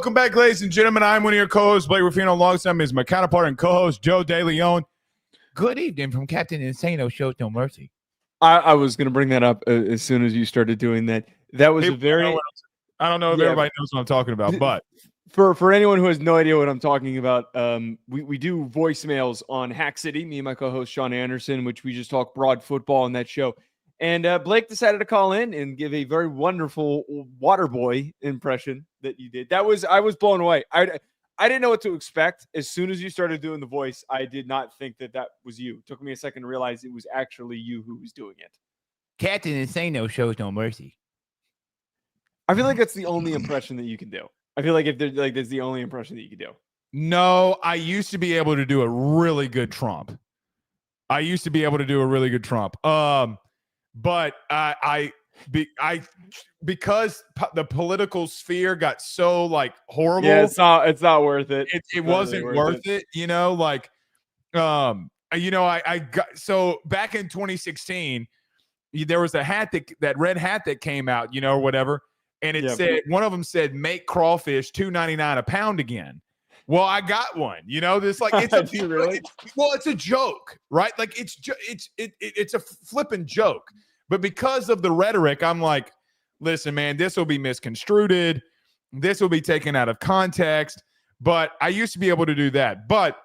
Welcome back, ladies and gentlemen. I'm one of your co-hosts, Blake Ruffino. Alongside me is my counterpart and co-host, Joe DeLeone. Good evening from Captain Insano, Shows No Mercy. I was going to bring that up as soon as you started doing that. That was a very... I don't know if everybody knows what I'm talking about, but... For anyone who has no idea what I'm talking about, we do voicemails on Hack City, me and my co-host Sean Anderson, which we just talk broad football on that show. And Blake decided to call in and give a very wonderful Waterboy impression that you did. I was blown away. I didn't know what to expect. As soon as you started doing the voice, I did not think that was you. It took me a second to realize it was actually you who was doing it. Captain Insano Shows No Mercy. I feel like that's the only impression that you can do. I feel like that's the only impression that you can do. No, I used to be able to do a really good Trump. But because the political sphere got so like horrible. Yeah, it's not worth it. It wasn't worth it. You know, like, I got, so back in 2016, there was a hat that red hat that came out, you know, or whatever. And it said, one of them said, make crawfish $2.99 a pound again. Well, I got one, you know, this like, it's it's a joke, right? Like it's a flipping joke, but because of the rhetoric, I'm like, listen, man, this will be misconstrued. This will be taken out of context, but I used to be able to do that. But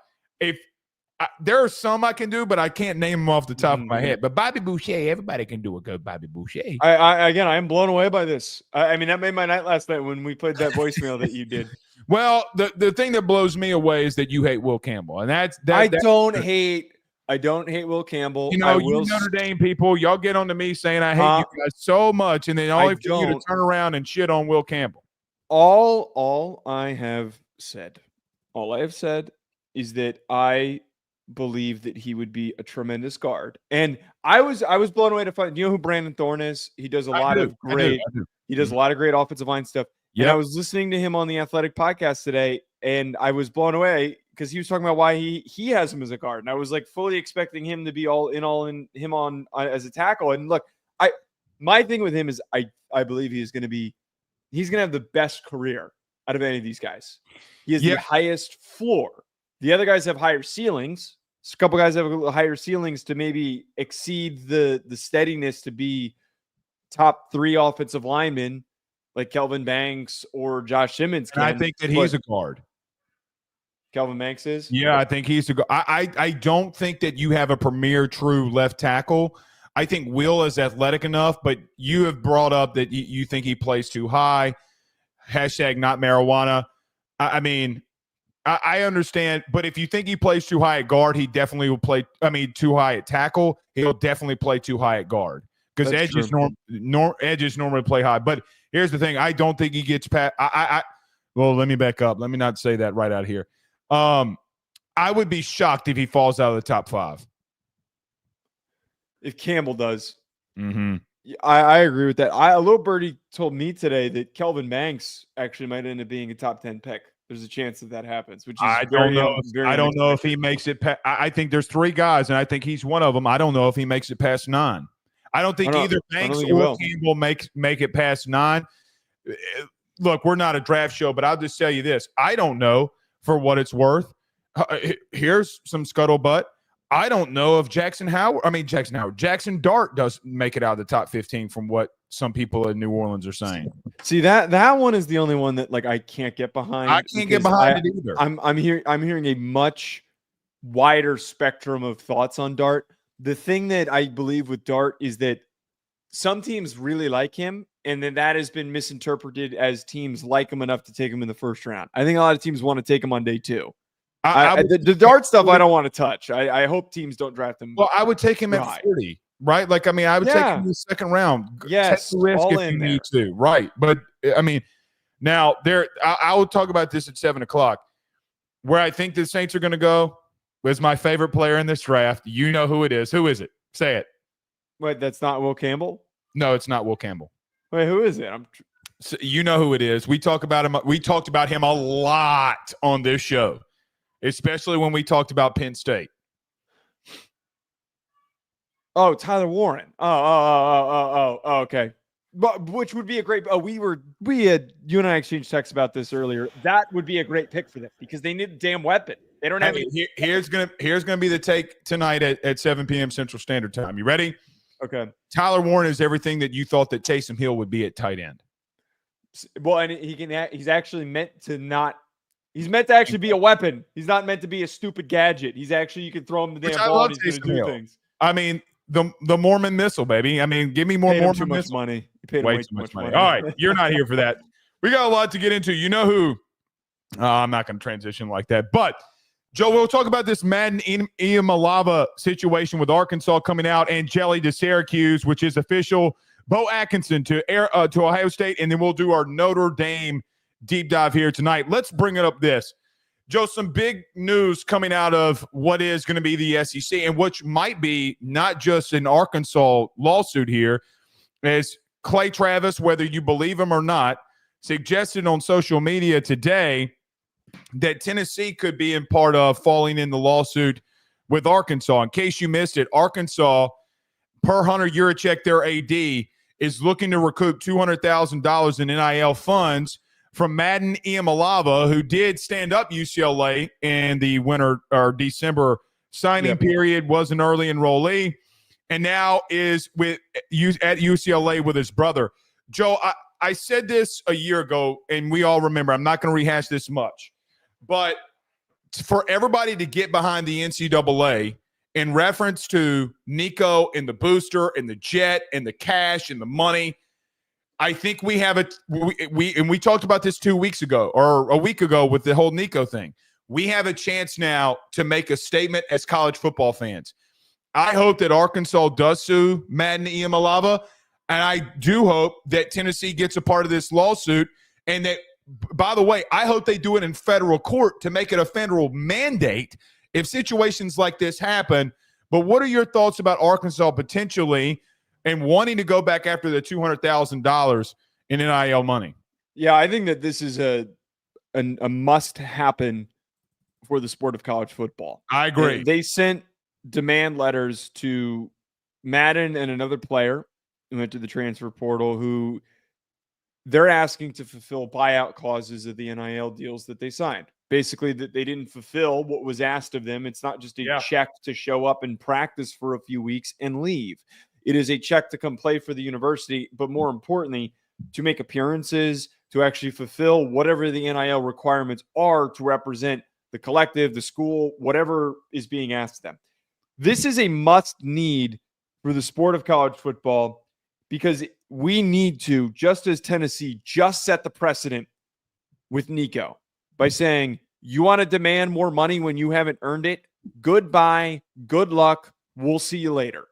there are some I can do, but I can't name them off the top of my head. But Bobby Boucher, everybody can do a good Bobby Boucher. I am blown away by this. I mean, that made my night last night when we played that voicemail that you did. Well, the thing that blows me away is that you hate Will Campbell, and I don't hate Will Campbell. You know, you Notre Dame people, y'all get on to me saying I hate you guys so much, and then only for you to turn around and shit on Will Campbell. All I have said is that I believe that he would be a tremendous guard, and I was blown away to find. You know who Brandon Thorne is? He does a lot of great offensive line stuff. Yeah, I was listening to him on the Athletic podcast today, and I was blown away because he was talking about why he has him as a guard, and I was like fully expecting him to be all in him on as a tackle. And look, my thing with him is I believe he's going to have the best career out of any of these guys. He has the highest floor. The other guys have higher ceilings. A couple guys have higher ceilings to maybe exceed the steadiness to be top 3 offensive linemen like Kelvin Banks or Josh Simmons. I think that he's a guard. Kelvin Banks is? Yeah, I think he's a guard. I don't think that you have a premier true left tackle. I think Will is athletic enough, but you have brought up that you think he plays too high. Hashtag not marijuana. I mean, I understand, but if you think he plays too high at guard, he definitely will play. I mean, too high at tackle, he'll definitely play too high at guard because edges normally play high. But here's the thing: I don't think he gets past. Well, let me back up. Let me not say that right out here. I would be shocked if he falls out of the top 5. If Campbell does, mm-hmm. I agree with that. A little birdie told me today that Kelvin Banks actually might end up being a top 10 pick. There's a chance that happens, which is I don't know if he makes it. I think there's 3 guys, and I think he's one of them. I don't know if he makes it past 9. I don't think either Banks or Campbell make it past 9. Look, we're not a draft show, but I'll just tell you this. I don't know for what it's worth. Here's some scuttlebutt. I don't know if Jackson Dart does make it out of the top 15 from what some people in New Orleans are saying. See, that one is the only one that like I can't get behind. I can't get behind it either. I'm hearing a much wider spectrum of thoughts on Dart. The thing that I believe with Dart is that some teams really like him, and then that has been misinterpreted as teams like him enough to take him in the first round. I think a lot of teams want to take him on day 2. The Dart stuff I don't want to touch. I hope teams don't draft him. Well, I would take him at 40, right? Like, I mean, I would take him in the second round. Yes, take the risk all if in you there. need to, right? But I mean, now I will talk about this at 7:00. Where I think the Saints are going to go is my favorite player in this draft. You know who it is. Who is it? Say it. Wait, that's not Will Campbell? No, it's not Will Campbell. Wait, who is it? So you know who it is. We talk about him. We talked about him a lot on this show, especially when we talked about Penn State. Oh, Tyler Warren. Oh, okay. But which would be a great. You and I exchanged texts about this earlier. That would be a great pick for them because they need a damn weapon. They don't have. Here's gonna be the take tonight at 7 p.m. Central Standard Time. You ready? Okay. Tyler Warren is everything that you thought that Taysom Hill would be at tight end. Well, and he's actually meant to not. He's meant to actually be a weapon. He's not meant to be a stupid gadget. He's actually, you can throw him the damn ball and he's going to do things. I mean, the Mormon missile, baby. I mean, give me more Mormon too much missile. money. You paid way too much money. All right, you're not here for that. We got a lot to get into. You know who? I'm not going to transition like that. But, Joe, we'll talk about this Madden Iamaleava situation with Arkansas coming out. Angeli to Syracuse, which is official. Beau Atkinson to Ohio State. And then we'll do our Notre Dame deep dive here tonight. Let's bring it up this. Joe, some big news coming out of what is going to be the SEC and which might be not just an Arkansas lawsuit here, as Clay Travis, whether you believe him or not, suggested on social media today that Tennessee could be in part of falling in the lawsuit with Arkansas. In case you missed it, Arkansas, per Hunter Yurachek, their AD, is looking to recoup $200,000 in NIL funds from Madden Iamaleava, who did stand up UCLA in the winter or December signing period, was an early enrollee, and now is at UCLA with his brother. Joe, I said this a year ago, and we all remember. I'm not going to rehash this much. But for everybody to get behind the NCAA in reference to Nico and the booster and the jet and the cash and the money, I think we have we talked about this 2 weeks ago or a week ago with the whole Nico thing. We have a chance now to make a statement as college football fans. I hope that Arkansas does sue Madden Iamaleava, and I do hope that Tennessee gets a part of this lawsuit. And that, by the way, I hope they do it in federal court to make it a federal mandate if situations like this happen. But what are your thoughts about Arkansas potentially and wanting to go back after the $200,000 in NIL money? Yeah, I think that this is a must happen for the sport of college football. I agree. They sent demand letters to Madden and another player who went to the transfer portal who they're asking to fulfill buyout clauses of the NIL deals that they signed. Basically, that they didn't fulfill what was asked of them. It's not just a check to show up and practice for a few weeks and leave. It is a check to come play for the university, but more importantly, to make appearances, to actually fulfill whatever the NIL requirements are to represent the collective, the school, whatever is being asked of them. This is a must need for the sport of college football because we need to, just as Tennessee just set the precedent with Nico by saying, you want to demand more money when you haven't earned it? Goodbye. Good luck. We'll see you later.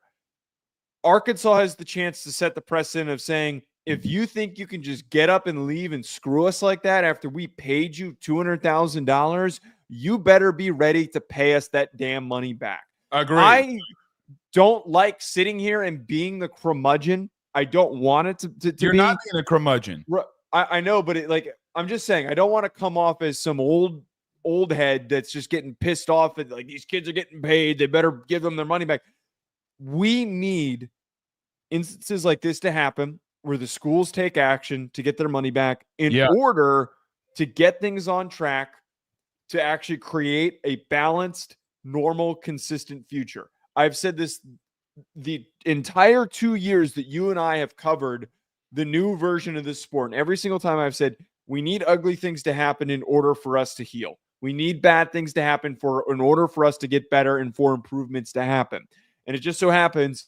Arkansas has the chance to set the precedent of saying, if you think you can just get up and leave and screw us like that after we paid you $200,000, you better be ready to pay us that damn money back. Agreed. I don't like sitting here and being the curmudgeon. I don't want it to You're be. not being a curmudgeon. I know, but I'm just saying, I don't want to come off as some old head that's just getting pissed off at like these kids are getting paid. They better give them their money back. We need instances like this to happen where the schools take action to get their money back in order to get things on track to actually create a balanced, normal, consistent future. I've said this the entire 2 years that you and I have covered the new version of this sport. And every single time I've said, we need ugly things to happen in order for us to heal. We need bad things to happen in order for us to get better and for improvements to happen. And it just so happens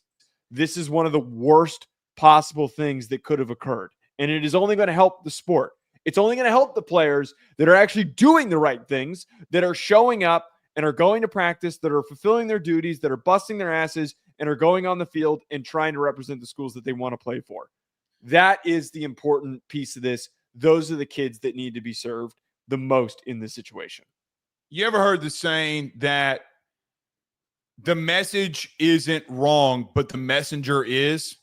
this is one of the worst possible things that could have occurred. And it is only going to help the sport. It's only going to help the players that are actually doing the right things, that are showing up and are going to practice, that are fulfilling their duties, that are busting their asses and are going on the field and trying to represent the schools that they want to play for. That is the important piece of this. Those are the kids that need to be served the most in this situation. You ever heard the saying that the message isn't wrong, but the messenger is?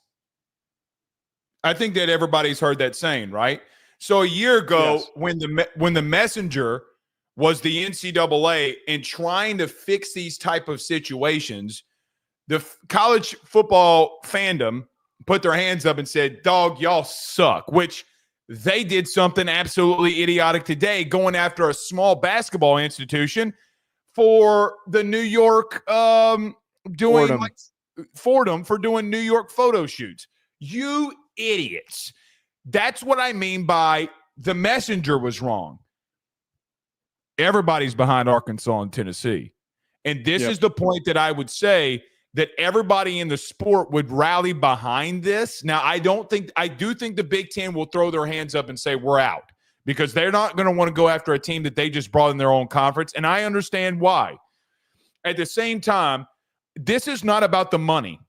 I think that everybody's heard that saying, right? So a year ago, when the messenger was the NCAA and trying to fix these type of situations, the college football fandom put their hands up and said, dog, y'all suck, which they did something absolutely idiotic today, going after a small basketball institution for the New York Fordham for doing New York photo shoots. You idiots. That's what I mean by the messenger was wrong. Everybody's behind Arkansas and Tennessee. And this is the point that I would say that everybody in the sport would rally behind this. Now, I do think the Big Ten will throw their hands up and say, we're out, because they're not going to want to go after a team that they just brought in their own conference. And I understand why. At the same time, this is not about the money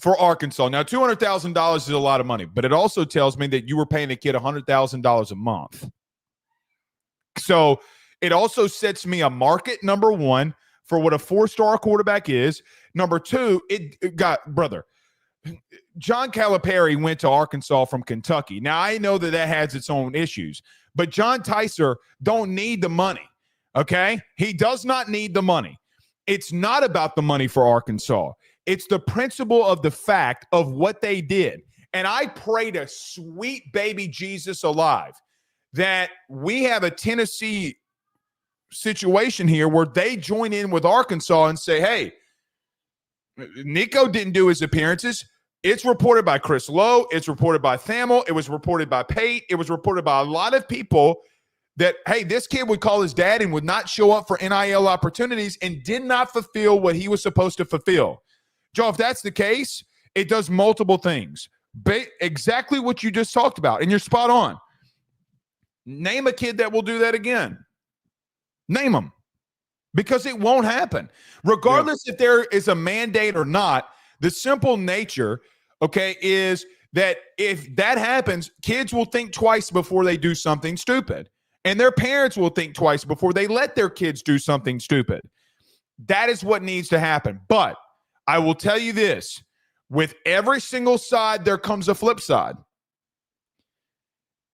for Arkansas. Now, $200,000 is a lot of money, but it also tells me that you were paying a kid $100,000 a month. So it also sets me a market, number one, for what a 4-star quarterback is. Number two, John Calipari went to Arkansas from Kentucky. Now, I know that has its own issues, but John Tyser don't need the money, okay? He does not need the money. It's not about the money for Arkansas. It's the principle of the fact of what they did. And I pray to sweet baby Jesus alive that we have a Tennessee situation here where they join in with Arkansas and say, hey, Nico didn't do his appearances. It's reported by Chris Lowe. It's reported by Thamel. It was reported by Pate. It was reported by a lot of people that, hey, this kid would call his dad and would not show up for NIL opportunities and did not fulfill what he was supposed to fulfill. Joe, if that's the case, it does multiple things. Exactly what you just talked about, and you're spot on. Name a kid that will do that again. Name them. Because it won't happen. Regardless if there is a mandate or not, the simple nature, okay, is that if that happens, kids will think twice before they do something stupid. And their parents will think twice before they let their kids do something stupid. That is what needs to happen. But I will tell you this. With every single side, there comes a flip side.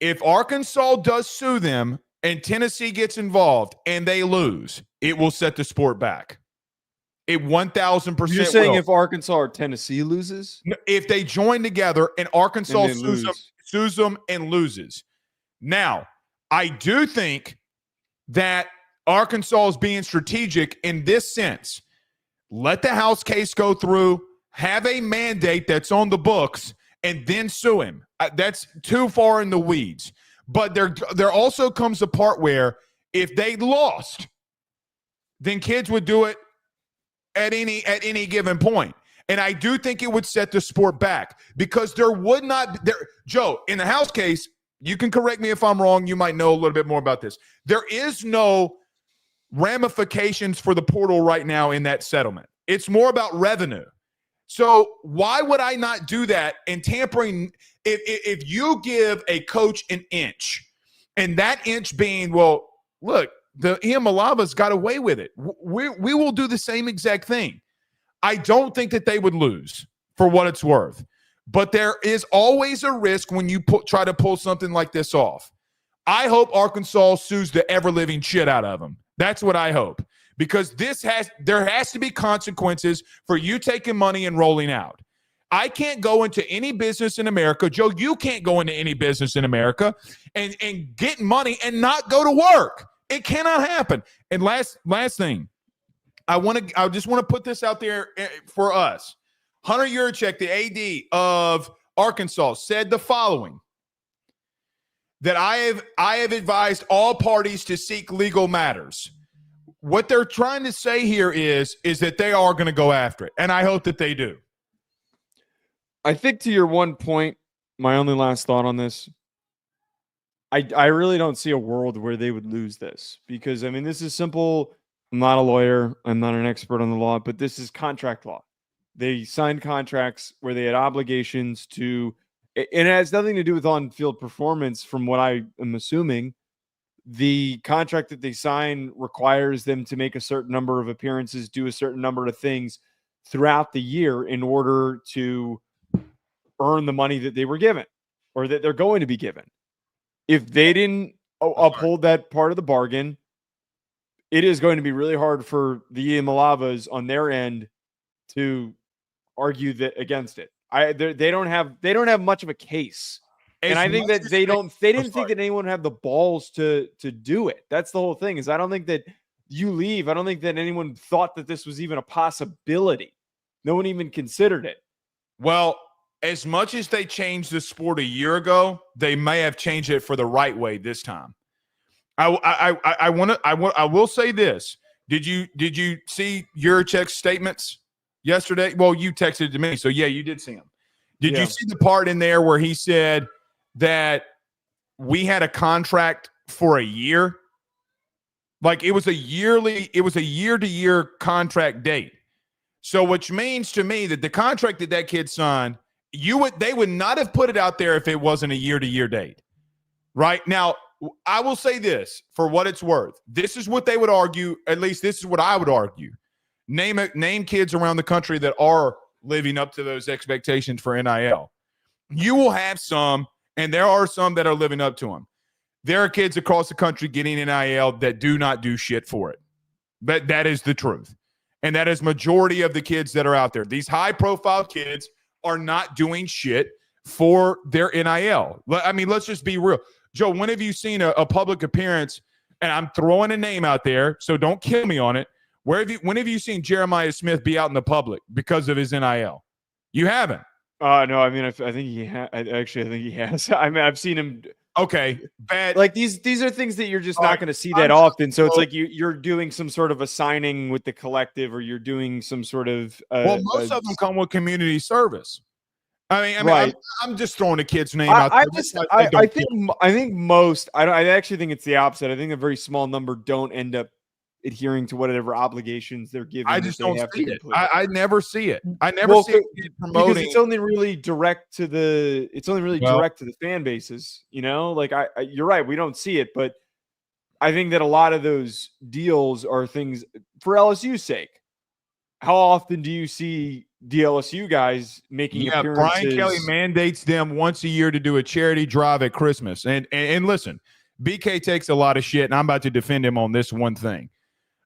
If Arkansas does sue them and Tennessee gets involved and they lose, it will set the sport back. It 1,000% You're saying will. if Arkansas or Tennessee loses? If they join together and Arkansas sues them and loses. Now, I do think that Arkansas is being strategic in this sense. Let the House case go through, have a mandate that's on the books, and then sue him. That's too far in the weeds. But there also comes a part where if they lost, then kids would do it at any given point. And I do think it would set the sport back because there would not – Joe, in the House case, you can correct me if I'm wrong. You might know a little bit more about this. There is no ramifications for the portal right now in that settlement. It's more about revenue. So why would I not do that in tampering? If you give a coach an inch, and that inch being, well, look, the Iamaleava's got away with it. We will do the same exact thing. I don't think that they would lose for what it's worth. But there is always a risk when you try to pull something like this off. I hope Arkansas sues the ever-living shit out of them. That's what I hope. Because there has to be consequences for you taking money and rolling out. I can't go into any business in America. Joe, you can't go into any business in America and get money and not go to work. It cannot happen. And last thing, I just want to put this out there for us. Hunter Yurachek, the AD of Arkansas, said the following: that I have advised all parties to seek legal matters. What they're trying to say here is that they are going to go after it, and I hope that they do. I think to your one point, my only last thought on this, I really don't see a world where they would lose this because, I mean, this is simple. I'm not a lawyer. I'm not an expert on the law, but this is contract law. They signed contracts where they had obligations to, and it has nothing to do with on-field performance from what I am assuming. The contract that they sign requires them to make a certain number of appearances, do a certain number of things throughout the year in order to earn the money that they were given or that they're going to be given. If they didn't uphold that part of the bargain, it is going to be really hard for the Iamaleavas on their end to argue that against it. They don't have much of a case. And I think that they didn't think that anyone would have the balls to do it. That's the whole thing. Is I don't think that I don't think that anyone thought that this was even a possibility. No one even considered it. Well, as much as they changed the sport a year ago, they may have changed it for the right way this time. I will say this. Did you see Juracek's statements yesterday? Well, you texted it to me, so yeah, you did see them. Did you see the part in there where he said that we had a contract for a year? Like it was a year-to-year contract date. So which means to me that the contract that kid signed, they would not have put it out there if it wasn't a year-to-year date. Right? Now, I will say this for what it's worth. This is what they would argue, at least this is what I would argue. Name kids around the country that are living up to those expectations for NIL. You will have some, and there are some that are living up to them. There are kids across the country getting NIL that do not do shit for it. But that is the truth. And that is majority of the kids that are out there. These high-profile kids are not doing shit for their NIL. I mean, let's just be real. Joe, when have you seen a public appearance, and I'm throwing a name out there, so don't kill me on it. When have you seen Jeremiyah Smith be out in the public because of his NIL? You haven't. No, I mean, I think he has. I think he has. I mean, I've seen him. Okay, bad. Like these are things that you're just not going to see that often. So it's like you're doing some sort of a signing with the collective, or you're doing some sort of. Most of them come with community service. I mean, right. I'm just throwing a kid's name out there. I think most. I actually think it's the opposite. I think a very small number don't end up adhering to whatever obligations they're given. I just don't see it. I never see it. I never see it promoting. Because it's only really direct to the. It's only really direct to the fan bases. You know, like you're right. We don't see it, but I think that a lot of those deals are things for LSU's sake. How often do you see the LSU guys making appearances? Brian Kelly mandates them once a year to do a charity drive at Christmas. And listen, BK takes a lot of shit, and I'm about to defend him on this one thing.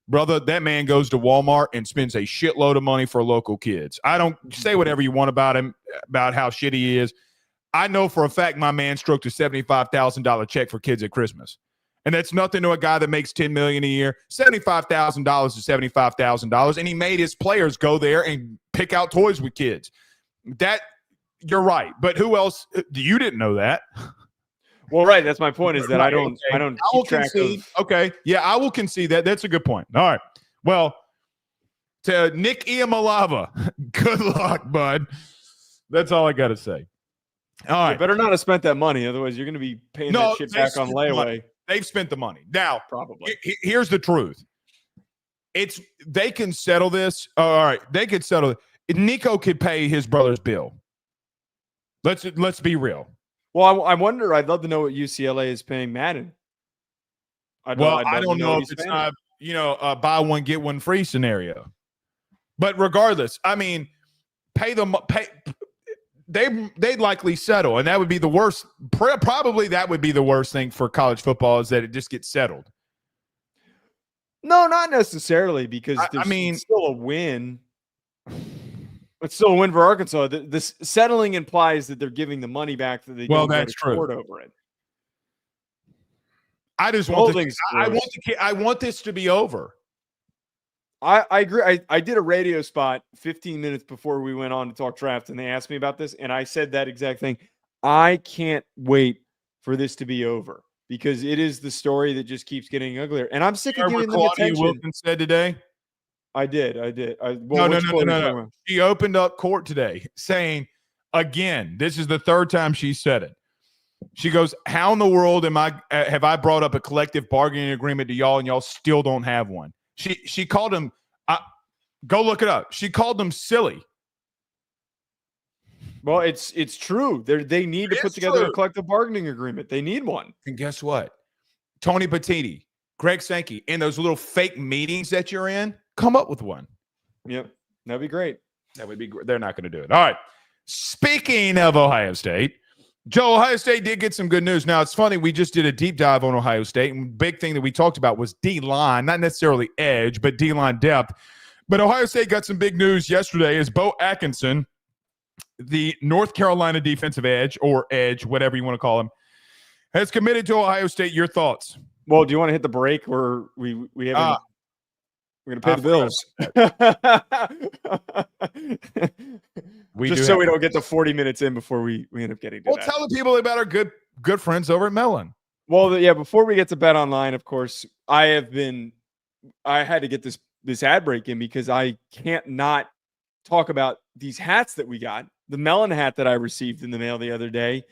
Brother, that man goes to Walmart and spends a shitload of money for local kids. I don't say whatever you want about him, about how shitty he is. I know for a fact my man stroked a $75,000 check for kids at Christmas. And that's nothing to a guy that makes $10 million a year. $75,000 is $75,000, and he made his players go there and pick out toys with kids. That you're right, but who else? You didn't know that. Well, right. That's my point. Is that I don't keep track of. Okay, yeah, I will concede that. That's a good point. All right. Well, to Nick Iamaleava, good luck, bud. That's all I got to say. All right. You better not have spent that money, otherwise you're going to be paying that shit back on layaway. They've spent the money. Now, probably. Here's the truth. They can settle this. All right, they could settle it. Nico could pay his brother's bill. Let's be real. Well, I wonder. I'd love to know what UCLA is paying Madden. I don't know if it's not buy one get one free scenario. But regardless, I mean, pay them. They'd likely settle, and that would be the worst. Probably that would be the worst thing for college football, is that it just gets settled. No, not necessarily, because it's still a win. It's still a win for Arkansas. This settling implies that they're giving the money back that they don't go to court over it. I just I want this to be over. I agree. I did a radio spot 15 minutes before we went on to talk draft, and they asked me about this, and I said that exact thing. I can't wait for this to be over, because it is the story that just keeps getting uglier. And I'm sick of giving them attention. Wilson said today? I did. No. She opened up court today saying, again, this is the third time she said it. She goes, how in the world have I brought up a collective bargaining agreement to y'all, and y'all still don't have one? She called them, go look it up. She called them silly. Well, it's true. They need to put together a collective bargaining agreement. They need one. And guess what? Tony Petitti, Greg Sankey, in those little fake meetings that you're in, come up with one. Yep. That'd be great. That would be great. They're not going to do it. All right. Speaking of Ohio State, Joe, Ohio State did get some good news. Now, it's funny. We just did a deep dive on Ohio State, and big thing that we talked about was D-line, not necessarily edge, but D-line depth. But Ohio State got some big news yesterday as Beau Atkinson the North Carolina defensive edge, or edge, whatever you want to call him, has committed to Ohio State. Your thoughts? Well, do you want to hit the break, or we haven't? We're going to pay the bills. Just so we don't get to 40 minutes in before we end up getting to that. Tell the people about our good friends over at Melin. Well, yeah, before we get to Bet Online, of course, I had to get this ad break in because I can't not talk about these hats that we got. The Melin hat that I received in the mail the other day.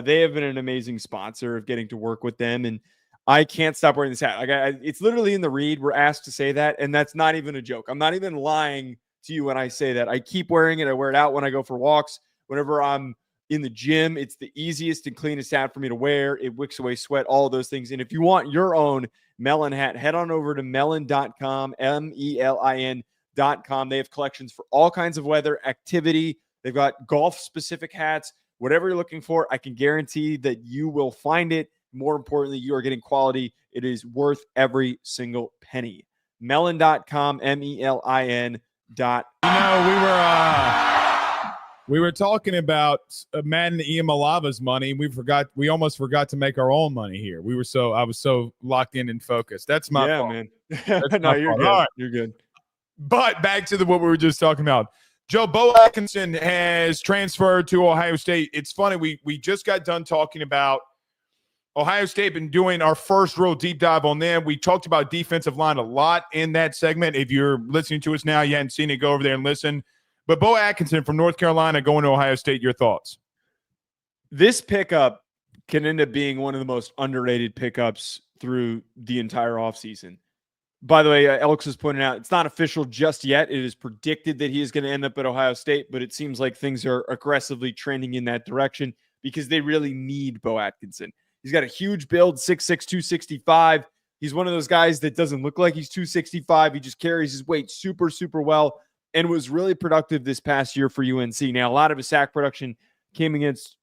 They have been an amazing sponsor of getting to work with them, and I can't stop wearing this hat. Like it's literally in the read. We're asked to say that, and that's not even a joke. I'm not even lying to you when I say that. I keep wearing it. I wear it out when I go for walks. Whenever I'm in the gym, it's the easiest and cleanest hat for me to wear. It wicks away sweat, all of those things. And if you want your own Melin hat, head on over to melin.com, melin.com. They have collections for all kinds of weather, activity. They've got golf-specific hats. Whatever you're looking for, I can guarantee that you will find it. More importantly, you are getting quality. It is worth every single penny. Melin.com, melin.com. We were talking about Madden Iamaleava's money. We almost forgot to make our own money here. I was so locked in and focused. That's my fault. Man. No, you're good. Right. You're good. But back to what we were just talking about. Joe, Beau Atkinson has transferred to Ohio State. It's funny. We just got done talking about Ohio State, been doing our first real deep dive on them. We talked about defensive line a lot in that segment. If you're listening to us now, you hadn't seen it, go over there and listen. But Beau Atkinson from North Carolina going to Ohio State, your thoughts? This pickup can end up being one of the most underrated pickups through the entire offseason. By the way, Elks is pointing out it's not official just yet. It is predicted that he is going to end up at Ohio State, but it seems like things are aggressively trending in that direction because they really need Beau Atkinson. He's got a huge build, 6'6", 265. He's one of those guys that doesn't look like he's 265. He just carries his weight super, super well and was really productive this past year for UNC. Now, a lot of his sack production came against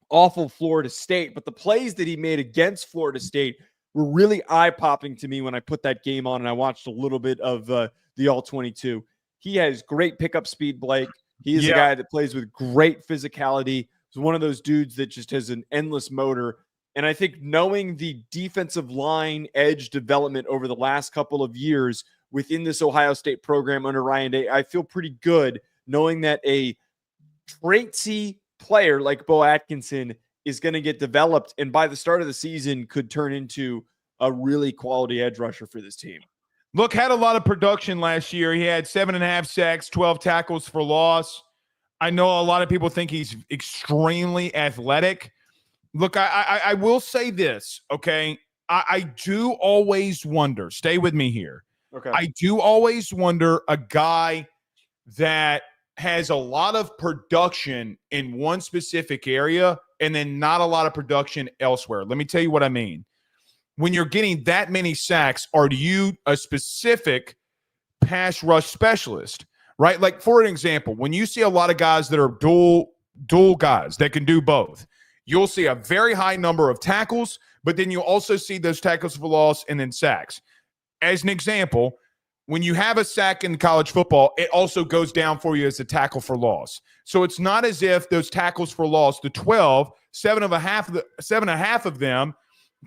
awful Florida State, but the plays that he made against Florida State were really eye-popping to me when I put that game on and I watched a little bit of the All-22. He has great pickup speed, Blake. He is a guy that plays with great physicality. He's one of those dudes that just has an endless motor. And I think knowing the defensive line edge development over the last couple of years within this Ohio State program under Ryan Day, I feel pretty good knowing that a traitsy player like Beau Atkinson is going to get developed and by the start of the season could turn into a really quality edge rusher for this team. Look, had a lot of production last year. He had 7.5 sacks, 12 tackles for loss. I know a lot of people think he's extremely athletic. Look, I will say this, okay? I do always wonder, stay with me here. Okay. I do always wonder a guy that has a lot of production in one specific area and then not a lot of production elsewhere. Let me tell you what I mean. When you're getting that many sacks, are you a specific pass rush specialist, right? Like, for an example, when you see a lot of guys that are dual guys that can do both, you'll see a very high number of tackles, but then you also see those tackles for loss and then sacks. As an example, when you have a sack in college football, it also goes down for you as a tackle for loss. So it's not as if those tackles for loss, the 12, 7.5 of them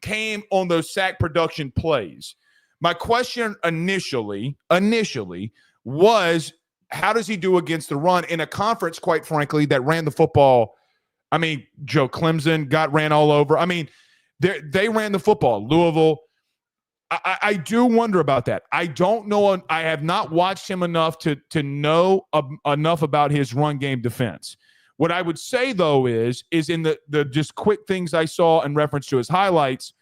came on those sack production plays. My question initially was, how does he do against the run in a conference, quite frankly, that ran the football? I mean, Joe, Clemson ran all over. I mean, they ran the football. Louisville. I do wonder about that. I don't know. I have not watched him enough to know enough about his run game defense. What I would say, though, is in the just quick things I saw in reference to his highlights,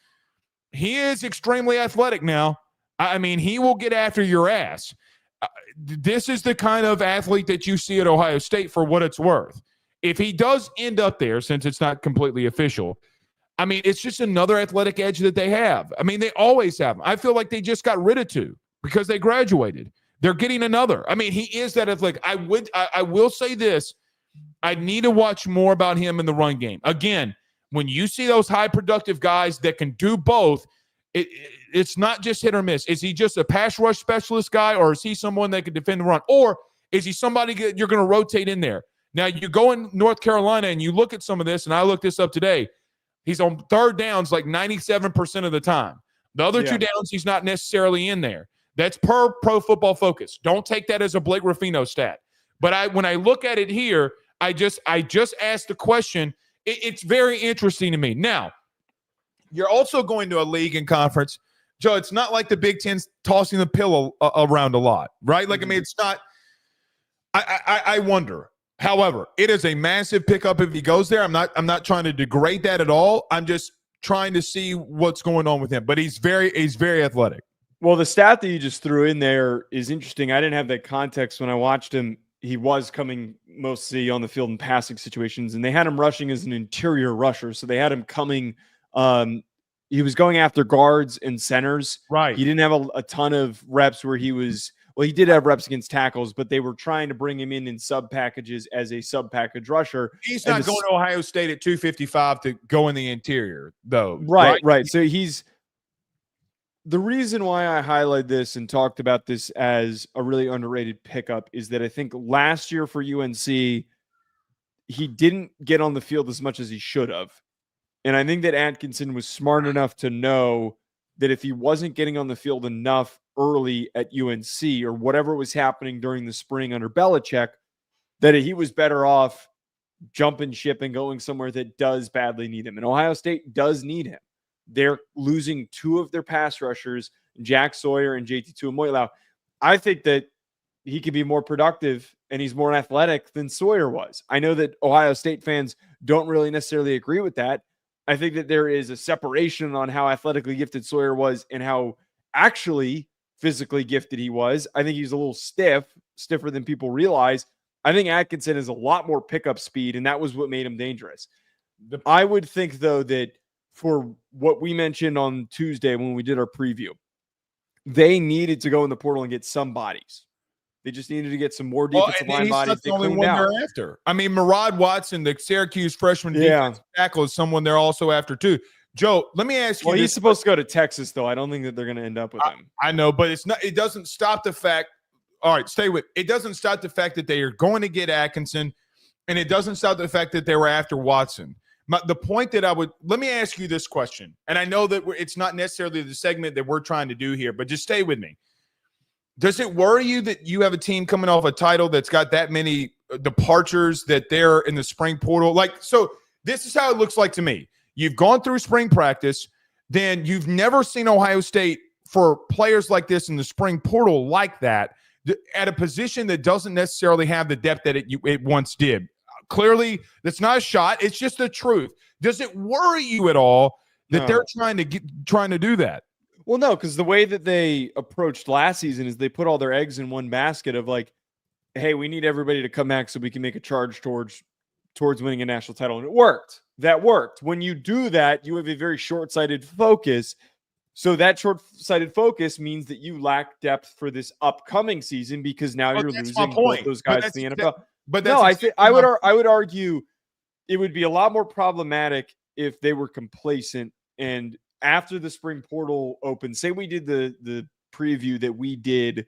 he is extremely athletic now. I mean, he will get after your ass. This is the kind of athlete that you see at Ohio State for what it's worth. If he does end up there, since it's not completely official, I mean, it's just another athletic edge that they have. I mean, they always have them. I feel like they just got rid of 2 because they graduated. They're getting another. I mean, he is that athletic. I will say this. I need to watch more about him in the run game. Again, when you see those high productive guys that can do both, it's not just hit or miss. Is he just a pass rush specialist guy, or is he someone that can defend the run? Or is he somebody you're going to rotate in there? Now, you go in North Carolina and you look at some of this, and I looked this up today. He's on third downs like 97% of the time. The other two downs, he's not necessarily in there. That's per Pro Football Focus. Don't take that as a Blake Ruffino stat. But when I look at it here, I just asked the question. It's very interesting to me. Now, you're also going to a league and conference. Joe, it's not like the Big Ten's tossing the pillow around a lot, right? Like, I mean, it's not – I wonder. However, it is a massive pickup if he goes there. I'm not trying to degrade that at all. I'm just trying to see what's going on with him. But he's very athletic. Well, the stat that you just threw in there is interesting. I didn't have that context when I watched him. He was coming mostly on the field in passing situations, and they had him rushing as an interior rusher. So they had him coming he was going after guards and centers. Right. He didn't have a ton of reps where he was – well, he did have reps against tackles, but they were trying to bring him in sub packages as a sub package rusher. He's not going to Ohio State at 255 to go in the interior, though. Right. So he's the reason why I highlight this and talked about this as a really underrated pickup is that I think last year for UNC, he didn't get on the field as much as he should have. And I think that Atkinson was smart enough to know that if he wasn't getting on the field enough early at UNC or whatever was happening during the spring under Belichick, that he was better off jumping ship and going somewhere that does badly need him. And Ohio State does need him. They're losing two of their pass rushers, Jack Sawyer and JT Tuimoilau. I think that he could be more productive and he's more athletic than Sawyer was. I know that Ohio State fans don't really necessarily agree with that. I think that there is a separation on how athletically gifted Sawyer was and how actually physically gifted he was. I think he's a little stiffer than people realize. I think Atkinson has a lot more pickup speed, and that was what made him dangerous. I would think, though, that for what we mentioned on Tuesday when we did our preview, they needed to go in the portal and get some bodies. They just needed to get some more defensive line bodies. The only one they're after. I mean, Murad Watson, the Syracuse freshman defensive tackle, is someone they're also after too. Joe, let me ask you. Well, he's supposed to go to Texas, though. I don't think that they're going to end up with him. I know, but it's not. It doesn't stop the fact. All right, stay with. It doesn't stop the fact that they are going to get Atkinson, and it doesn't stop the fact that they were after Watson. The point that let me ask you this question, and I know that it's not necessarily the segment that we're trying to do here, but just stay with me. Does it worry you that you have a team coming off a title that's got that many departures that they're in the spring portal? Like, so this is how it looks like to me. You've gone through spring practice, then you've never seen Ohio State for players like this in the spring portal like that at a position that doesn't necessarily have the depth that it once did. Clearly, that's not a shot. It's just the truth. Does it worry you at all that they're trying to do that? Well, no, because the way that they approached last season is they put all their eggs in one basket of like, hey, we need everybody to come back so we can make a charge towards winning a national title. And it worked. That worked. When you do that, you have a very short-sighted focus. So that short-sighted focus means that you lack depth for this upcoming season because now you're losing both those guys to the NFL. I would argue it would be a lot more problematic if they were complacent and after the spring portal opened, say we did the preview that we did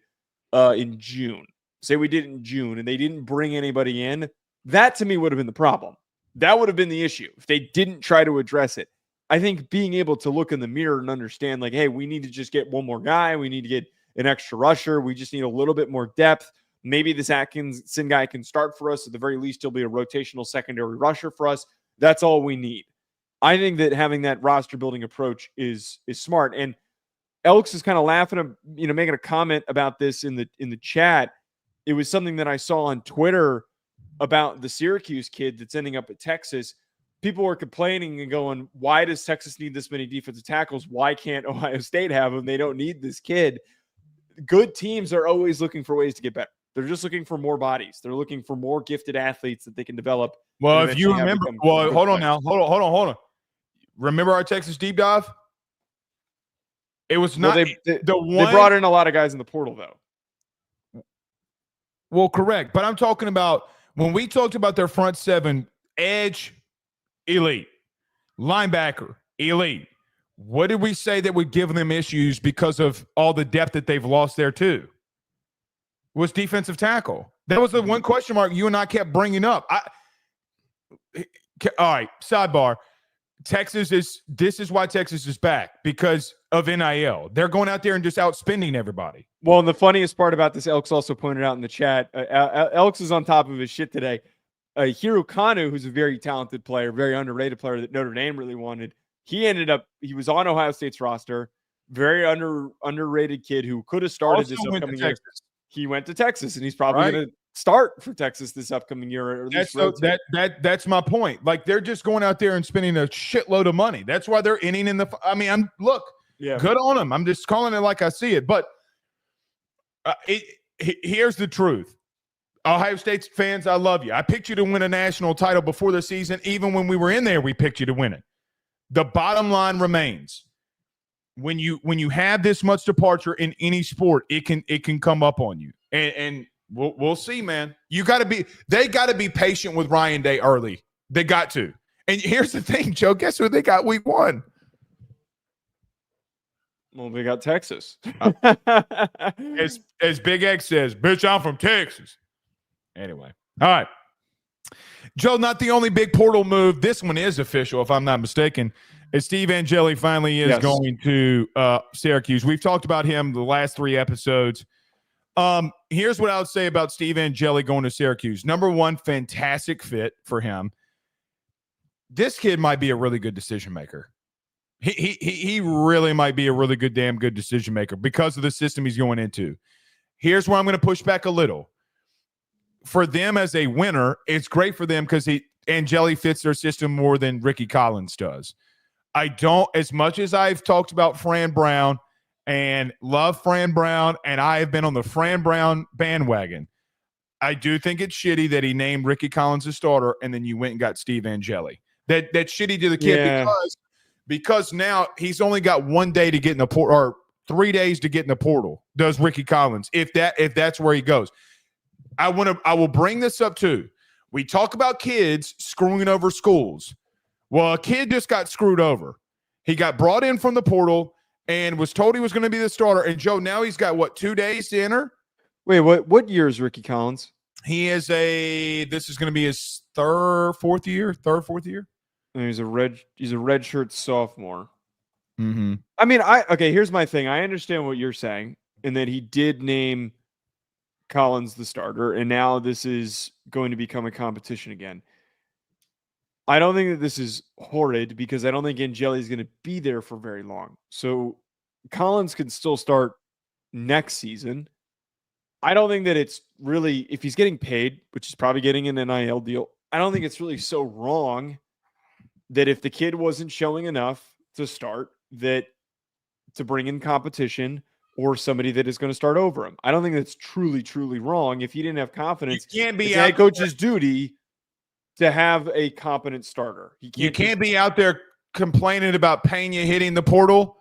in June. Say we did it in June and they didn't bring anybody in. That to me would have been the problem. That would have been the issue if they didn't try to address it. I think being able to look in the mirror and understand like, hey, we need to just get one more guy. We need to get an extra rusher. We just need a little bit more depth. Maybe this Atkinson guy can start for us. At the very least, he'll be a rotational secondary rusher for us. That's all we need. I think that having that roster building approach is smart. And Elks is kind of laughing, making a comment about this in the chat. It was something that I saw on Twitter about the Syracuse kid that's ending up at Texas. People were complaining and going, why does Texas need this many defensive tackles? Why can't Ohio State have them? They don't need this kid. Good teams are always looking for ways to get better. They're just looking for more bodies. They're looking for more gifted athletes that they can develop. Well, if you remember, hold on. Remember our Texas deep dive? It was not they brought in a lot of guys in the portal, though. Well, correct. But I'm talking about when we talked about their front seven, edge, elite, linebacker, elite. What did we say that would give them issues because of all the depth that they've lost there too? Was defensive tackle. That was the one question mark you and I kept bringing up. All right, sidebar. This is why Texas is back, because of NIL. They're going out there and just outspending everybody. Well, and the funniest part about this, Elks also pointed out in the chat, Elks is on top of his shit today. Hiro Kanu, who's a very talented player, very underrated player that Notre Dame really wanted, he was on Ohio State's roster, very underrated kid who could have started Also this upcoming year. Texas. He went to Texas, and he's probably going to start for Texas this upcoming year. Or at least that's my point. Like, they're just going out there and spending a shitload of money. That's why they're inning in the. I mean, good on them. I'm just calling it like I see it. But here's the truth. Ohio State fans, I love you. I picked you to win a national title before the season. Even when we were in there, we picked you to win it. The bottom line remains: when you have this much departure in any sport, it can come up on you. And we'll see, man. They got to be patient with Ryan Day early. They got to. And here's the thing, Joe. Guess who they got week 1? Well, they got Texas. As Big X says, bitch, I'm from Texas. Anyway. All right. Joe, not the only big portal move. This one is official, if I'm not mistaken. As Steve Angeli finally is going to Syracuse. We've talked about him the last 3 episodes. Here's what I would say about Steve Angeli going to Syracuse. Number 1, fantastic fit for him. This kid might be a really good decision maker. He really might be a really damn good decision maker because of the system he's going into. Here's where I'm going to push back a little. For them as a winner, it's great for them because Angeli fits their system more than Ricky Collins does. As much as I've talked about Fran Brown and love Fran Brown, and I have been on the Fran Brown bandwagon, I do think it's shitty that he named Ricky Collins a starter and then you went and got Steve Angeli. That's shitty to the kid because now he's only got 1 day to get in the portal, or 3 days to get in the portal, does Ricky Collins, if that's where he goes. I will bring this up too. We talk about kids screwing over schools. Well, a kid just got screwed over. He got brought in from the portal and was told he was going to be the starter. And Joe, now he's got 2 days to enter? Wait, what year is Ricky Collins? This is going to be his fourth year. And he's a redshirt sophomore. Mm-hmm. I mean, here's my thing. I understand what you're saying, and that he did name Collins the starter, and now this is going to become a competition again. I don't think that this is horrid because I don't think Angeli is going to be there for very long. So Collins can still start next season. I don't think that it's really, if he's getting paid, which is probably getting an NIL deal, I don't think it's really so wrong that if the kid wasn't showing enough to start, that to bring in competition or somebody that is going to start over him. I don't think that's truly, truly wrong. If he didn't have confidence, you can't be it's head coach's duty to have a competent starter. You can't be out there complaining about Pena hitting the portal,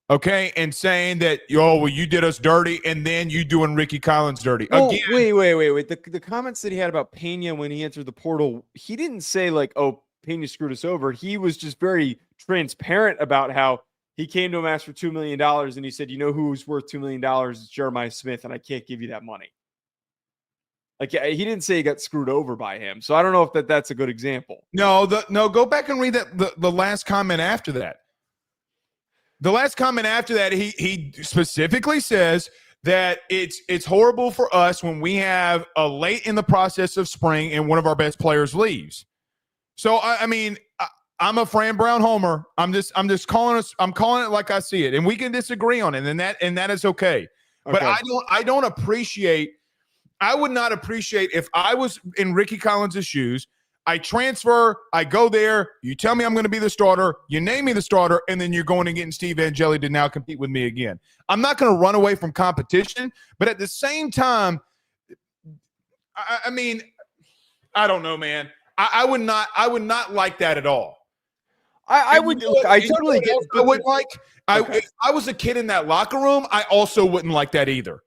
okay, and saying that, you did us dirty, and then you doing Ricky Collins dirty. Well, again. Wait. The comments that he had about Pena when he entered the portal, he didn't say like, oh, Pena screwed us over. He was just very transparent about how he came to him, asked for $2 million, and he said, you know who's worth $2 million? It's Jeremiyah Smith, and I can't give you that money. Like, he didn't say he got screwed over by him. So I don't know if that's a good example. No, go back and read the last comment after that. The last comment after that, he specifically says that it's horrible for us when we have a late in the process of spring and one of our best players leaves. So I mean, I'm a Fran Brown homer. I'm just calling it like I see it, and we can disagree on it, and that is okay. But I don't appreciate. I would not appreciate if I was in Ricky Collins' shoes. I transfer, I go there, you tell me I'm going to be the starter, you name me the starter, and then you're going and getting Steve Angeli to now compete with me again. I'm not going to run away from competition, but at the same time, I mean, I don't know, man. I would not like that at all. I would. I totally get. I would like. If I was a kid in that locker room, I also wouldn't like that either.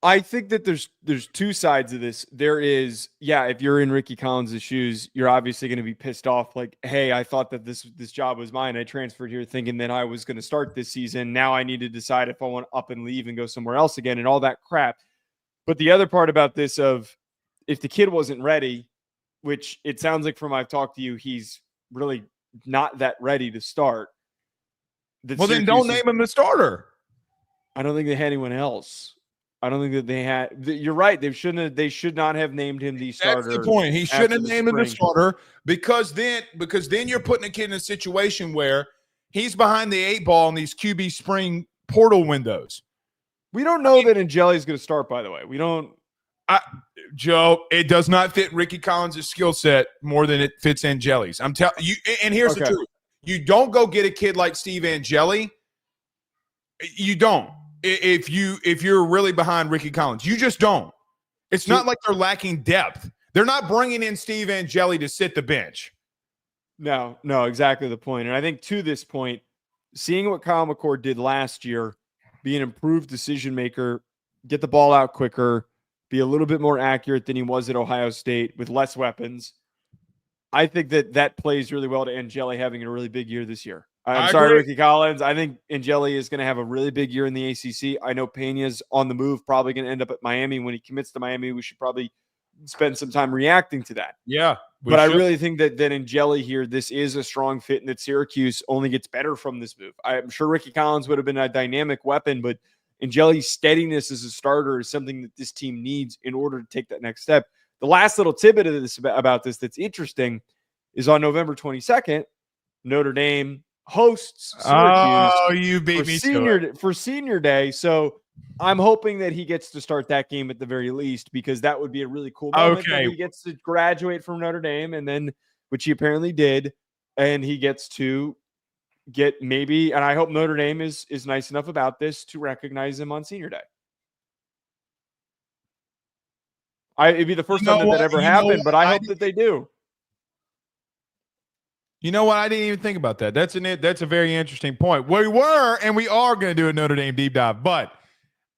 I think that there's two sides of this. There is, if you're in Ricky Collins' shoes, you're obviously going to be pissed off. Like, hey, I thought that this job was mine. I transferred here thinking that I was going to start this season. Now I need to decide if I want to up and leave and go somewhere else again and all that crap. But the other part about this of if the kid wasn't ready, which it sounds like from I've talked to you, he's really not that ready to start. Well, then don't name him the starter. I don't think they had anyone else. I don't think that they had. You're right. They should not have named him the starter. That's the point. He shouldn't have named him the starter because then you're putting a kid in a situation where he's behind the 8 ball in these QB spring portal windows. We don't know that Angeli is going to start, by the way. We don't. Joe, it does not fit Ricky Collins' skill set more than it fits Angeli's. I'm telling you, and here's the truth. You don't go get a kid like Steve Angeli. You don't. If you're really behind Ricky Collins, you just don't. It's not like they're lacking depth. They're not bringing in Steve Angeli to sit the bench. No, exactly the point. And I think to this point, seeing what Kyle McCord did last year, be an improved decision maker, get the ball out quicker, be a little bit more accurate than he was at Ohio State with less weapons. I think that plays really well to Angeli having a really big year this year. I'm sorry, Ricky Collins. I think Angeli is going to have a really big year in the ACC. I know Pena's on the move, probably going to end up at Miami. When he commits to Miami, we should probably spend some time reacting to that. Yeah. But I really think that Angeli here, this is a strong fit and that Syracuse only gets better from this move. I'm sure Ricky Collins would have been a dynamic weapon, but Angeli's steadiness as a starter is something that this team needs in order to take that next step. The last little tidbit of this about this that's interesting is on November 22nd, Notre Dame hosts Syracuse. Oh, you beat me for senior day. So I'm hoping that he gets to start that game at the very least, because that would be a really cool moment. Okay. He gets to graduate from Notre Dame, and then, which he apparently did, and he gets to get maybe, and I hope Notre Dame is nice enough about this to recognize him on senior day. It'd be the first time that ever happened, but I hope that they do. You know what? I didn't even think about that. That's a very interesting point. We were and we are going to do a Notre Dame deep dive, but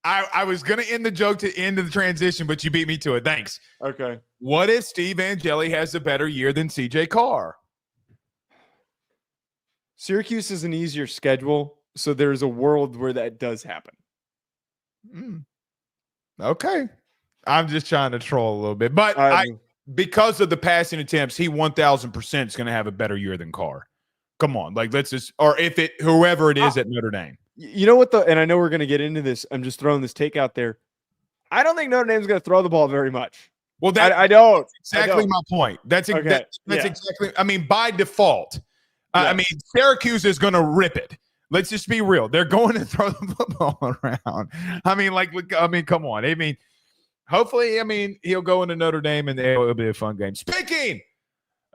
I was going to end the joke to end of the transition, but you beat me to it. Thanks. Okay. What if Steve Angeli has a better year than CJ Carr? Syracuse is an easier schedule, so there's a world where that does happen. Okay. I'm just trying to troll a little bit, but because of the passing attempts, he 1,000% is going to have a better year than Carr. Come on, whoever it is at Notre Dame. You know what and I know we're going to get into this. I'm just throwing this take out there. I don't think Notre Dame's going to throw the ball very much. Well, I don't. That's exactly my point. That's exactly. I mean, by default, I mean Syracuse is going to rip it. Let's just be real. They're going to throw the football around. I mean, come on. I mean. Hopefully, he'll go into Notre Dame and it'll be a fun game. Speaking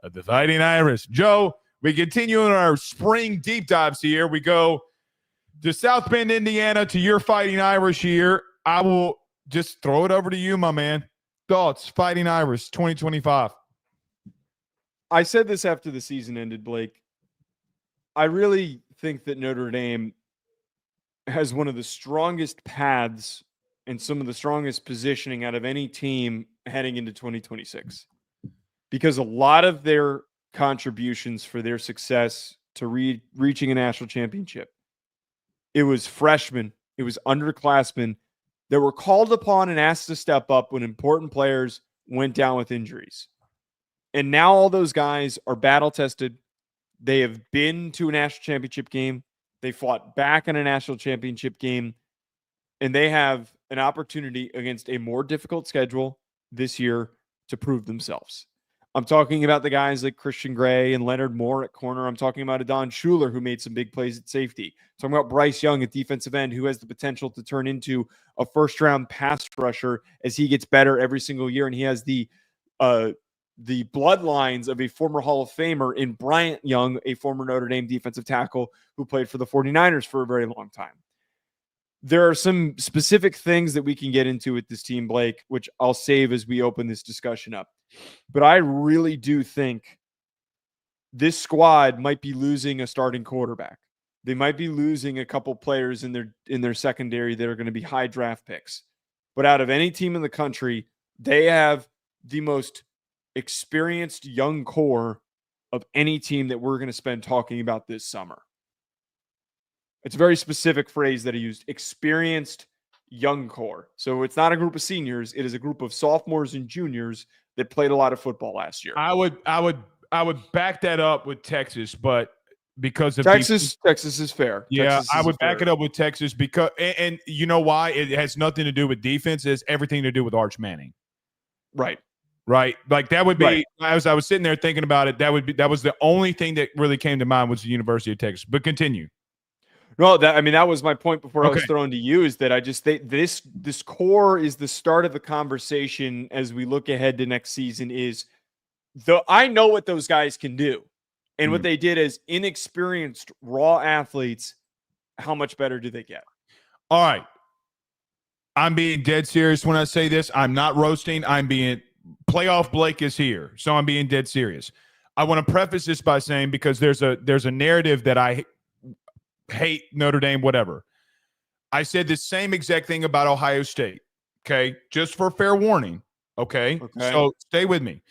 of the Fighting Irish, Joe, we continue in our spring deep dives here. We go to South Bend, Indiana, to your Fighting Irish here. I will just throw it over to you, my man. Thoughts, Fighting Irish 2025. I said this after the season ended, Blake. I really think that Notre Dame has one of the strongest paths and some of the strongest positioning out of any team heading into 2026, because a lot of their contributions for their success to reaching a national championship, it was freshmen, it was underclassmen that were called upon and asked to step up when important players went down with injuries. And now all those guys are battle tested. They have been to a national championship game. They fought back in a national championship game, and they have an opportunity against a more difficult schedule this year to prove themselves. I'm talking about the guys like Christian Gray and Leonard Moore at corner. I'm talking about Adon Schuler, who made some big plays at safety. I'm talking about Bryce Young at defensive end, who has the potential to turn into a first-round pass rusher as he gets better every single year. And he has the bloodlines of a former Hall of Famer in Bryant Young, a former Notre Dame defensive tackle who played for the 49ers for a very long time. There are some specific things that we can get into with this team, Blake, which I'll save as we open this discussion up. But I really do think this squad might be losing a starting quarterback. They might be losing a couple players in their secondary that are going to be high draft picks. But out of any team in the country, they have the most experienced young core of any team that we're going to spend talking about this summer. It's a very specific phrase that he used. Experienced young core. So it's not a group of seniors. It is a group of sophomores and juniors that played a lot of football last year. I would back that up with Texas, but because of Texas is fair. Yeah, Texas I is would back fair. it up with Texas because, and you know why? It has nothing to do with defense. It has everything to do with Arch Manning. Right. Like that would be, right. As I was sitting there thinking about it, that was the only thing that really came to mind was the University of Texas. But continue. No, that was my point before I was throwing to you, is that I just think this core is the start of the conversation as we look ahead to next season. I know what those guys can do, and what they did as inexperienced raw athletes. How much better do they get? All right, I'm being dead serious when I say this. I'm not roasting. I'm being playoff Blake is here, so I'm being dead serious. I want to preface this by saying, because there's a narrative that I hate Notre Dame, whatever. I said the same exact thing about Ohio State. Okay. Just for fair warning. Okay. So stay with me.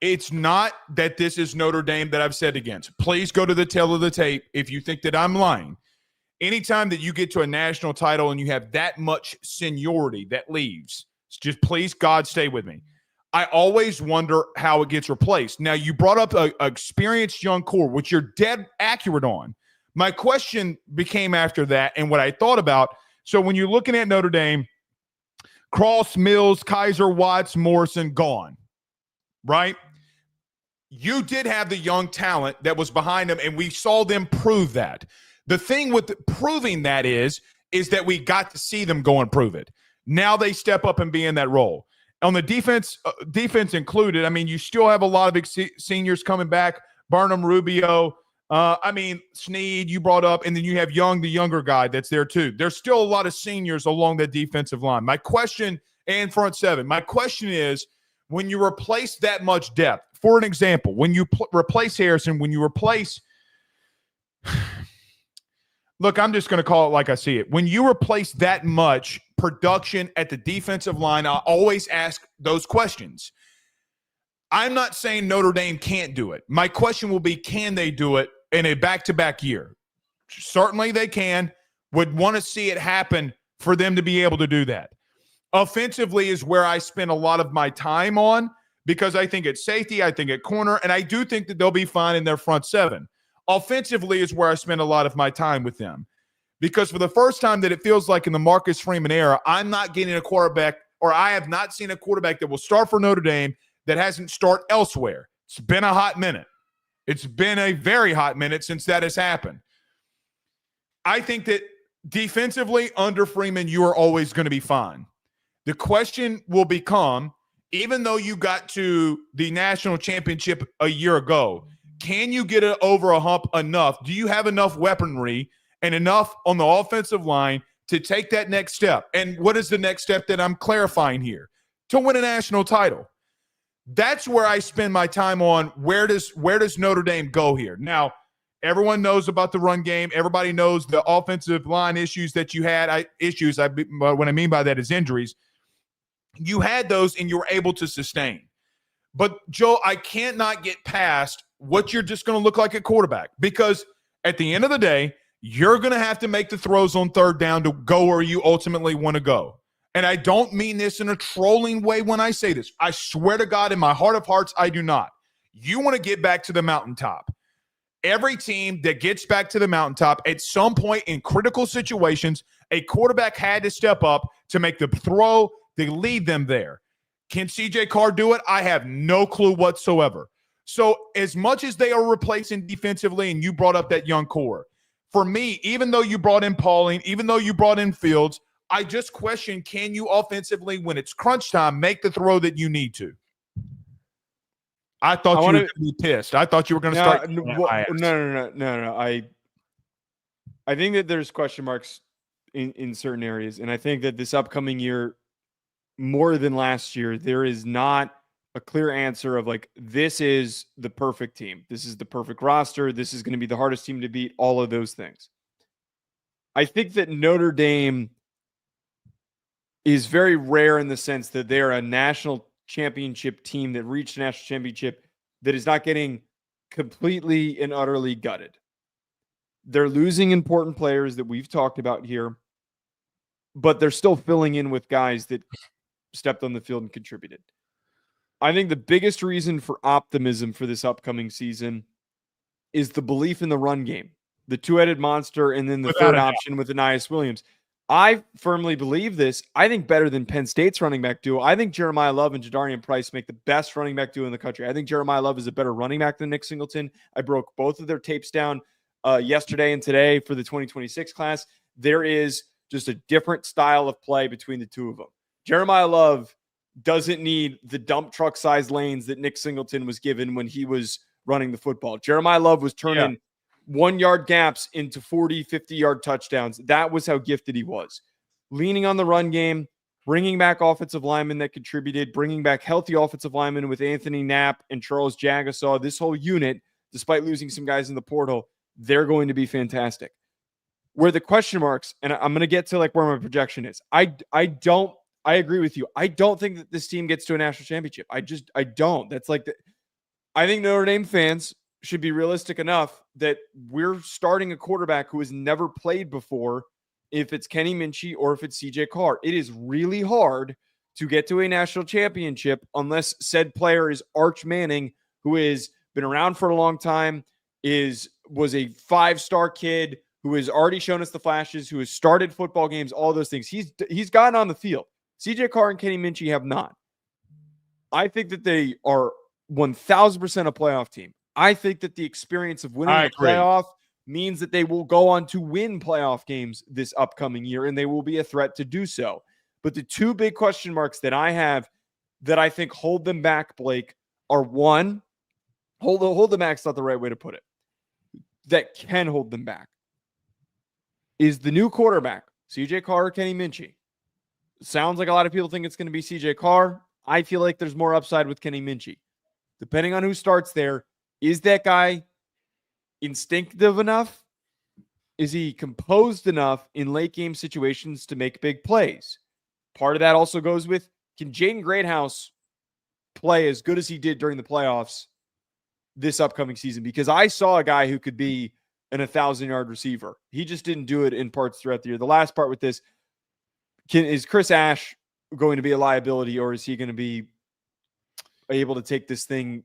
It's not that this is Notre Dame that I've said against. Please go to the tail of the tape if you think that I'm lying. Anytime that you get to a national title and you have that much seniority that leaves, just please, God, stay with me. I always wonder how it gets replaced. Now, you brought up an experienced young core, which you're dead accurate on. My question became after that, and what I thought about, so when you're looking at Notre Dame, Cross, Mills, Kaiser, Watts, Morrison, gone, right? You did have the young talent that was behind them, and we saw them prove that. The thing with proving that is that we got to see them go and prove it. Now they step up and be in that role. On the defense included, I mean, you still have a lot of seniors coming back, Burnham, Rubio, Sneed you brought up, and then you have Young, the younger guy that's there too. There's still a lot of seniors along the defensive line. My question, and front seven, my question is, when you replace that much depth, for an example, when you replace Harrison, when you replace – look, I'm just going to call it like I see it. When you replace that much production at the defensive line, I always ask those questions. I'm not saying Notre Dame can't do it. My question will be, can they do it in a back-to-back year? Certainly they can. Would want to see it happen for them to be able to do that. Offensively is where I spend a lot of my time on, because I think at safety, I think at corner, and I do think that they'll be fine in their front seven. Offensively is where I spend a lot of my time with them, because for the first time that it feels like in the Marcus Freeman era, I'm not getting a quarterback, or I have not seen a quarterback that will start for Notre Dame that hasn't started elsewhere. It's been a hot minute. It's been a very hot minute since that has happened. I think that defensively under Freeman, you are always going to be fine. The question will become, even though you got to the national championship a year ago, can you get it over a hump enough? Do you have enough weaponry and enough on the offensive line to take that next step? And what is the next step that I'm clarifying here? To win a national title. That's where I spend my time on where does Notre Dame go here. Now, everyone knows about the run game. Everybody knows the offensive line issues that you had. What I mean by that is injuries. You had those and you were able to sustain. But, Joe, I can't not get past what you're just going to look like at quarterback, because at the end of the day, you're going to have to make the throws on third down to go where you ultimately want to go. And I don't mean this in a trolling way when I say this. I swear to God, in my heart of hearts, I do not. You want to get back to the mountaintop. Every team that gets back to the mountaintop at some point in critical situations, a quarterback had to step up to make the throw to lead them there. Can CJ Carr do it? I have no clue whatsoever. So as much as they are replacing defensively, and you brought up that young core, for me, even though you brought in Pauling, even though you brought in Fields, I just question, can you offensively, when it's crunch time, make the throw that you need to? I thought you were going to be pissed. I thought you were going to start. No. I think that there's question marks in certain areas. And I think that this upcoming year, more than last year, there is not a clear answer of like, this is the perfect team. This is the perfect roster. This is going to be the hardest team to beat, all of those things. I think that Notre Dame is very rare in the sense that they're a national championship team that reached a national championship that is not getting completely and utterly gutted. They're losing important players that we've talked about here, but they're still filling in with guys that stepped on the field and contributed. I think the biggest reason for optimism for this upcoming season is the belief in the run game, the two-headed monster, and then the third option with Anais Williams. I firmly believe this. I think better than Penn State's running back duo. I think Jeremiyah Love and Jadarian Price make the best running back duo in the country. I think Jeremiyah Love is a better running back than Nick Singleton. I broke both of their tapes down yesterday and today for the 2026 class. There is just a different style of play between the two of them. Jeremiyah Love doesn't need the dump truck size lanes that Nick Singleton was given when he was running the football. Jeremiyah Love was turning 1 yard gaps into 40, 50-yard touchdowns. That was how gifted he was. Leaning on the run game, bringing back offensive linemen that contributed, bringing back healthy offensive linemen with Anthony Knapp and Charles Jagasaw. This whole unit, despite losing some guys in the portal, they're going to be fantastic. Where the question marks, and I'm going to get to like where my projection is. I agree with you. I don't think that this team gets to a national championship. I don't. That's like I think Notre Dame fans should be realistic enough that we're starting a quarterback who has never played before, if it's Kenny Minchie or if it's CJ Carr. It is really hard to get to a national championship unless said player is Arch Manning, who has been around for a long time, was a 5-star kid who has already shown us the flashes, who has started football games, all those things. He's gotten on the field. CJ Carr and Kenny Minchie have not. I think that they are 1,000% a playoff team. I think that the experience of winning the playoff means that they will go on to win playoff games this upcoming year, and they will be a threat to do so. But the two big question marks that I have that I think hold them back, Blake, are one, hold them back's not the right way to put it, that can hold them back, is the new quarterback, CJ Carr or Kenny Minchie. Sounds like a lot of people think it's going to be CJ Carr. I feel like there's more upside with Kenny Minchie. Depending on who starts there, is that guy instinctive enough? Is he composed enough in late game situations to make big plays? Part of that also goes with, can Jaden Greathouse play as good as he did during the playoffs this upcoming season? Because I saw a guy who could be an 1,000-yard receiver. He just didn't do it in parts throughout the year. The last part with this, is Chris Ash going to be a liability, or is he going to be able to take this thing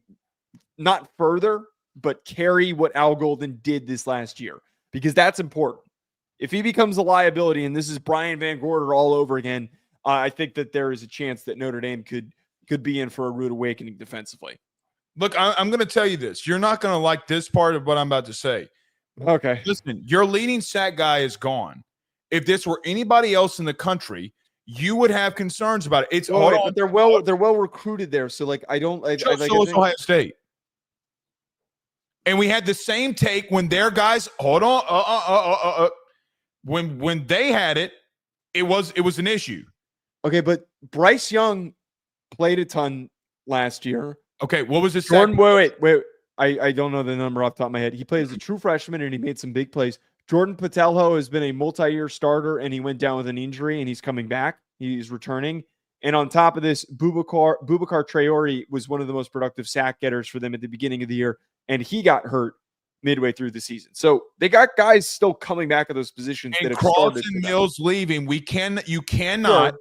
not further, but carry what Al Golden did this last year? Because that's important. If he becomes a liability, and this is Brian Van Gorder all over again, I think that there is a chance that Notre Dame could be in for a rude awakening defensively. Look, I'm going to tell you this. You're not going to like this part of what I'm about to say. Okay. Listen, your leading sack guy is gone. If this were anybody else in the country, you would have concerns about it. But they're well recruited there. So like, Ohio State. And we had the same take when their guys, when they had it, it was an issue. Okay, but Bryce Young played a ton last year. Okay, what was his Jordan? Wait. I don't know the number off the top of my head. He played as a true freshman and he made some big plays. Jordan Patelho has been a multi-year starter and he went down with an injury and he's coming back. He's returning. And on top of this, Boubacar Traore was one of the most productive sack getters for them at the beginning of the year, and he got hurt midway through the season. So they got guys still coming back at those positions. And that Carlton Mills leaving. You cannot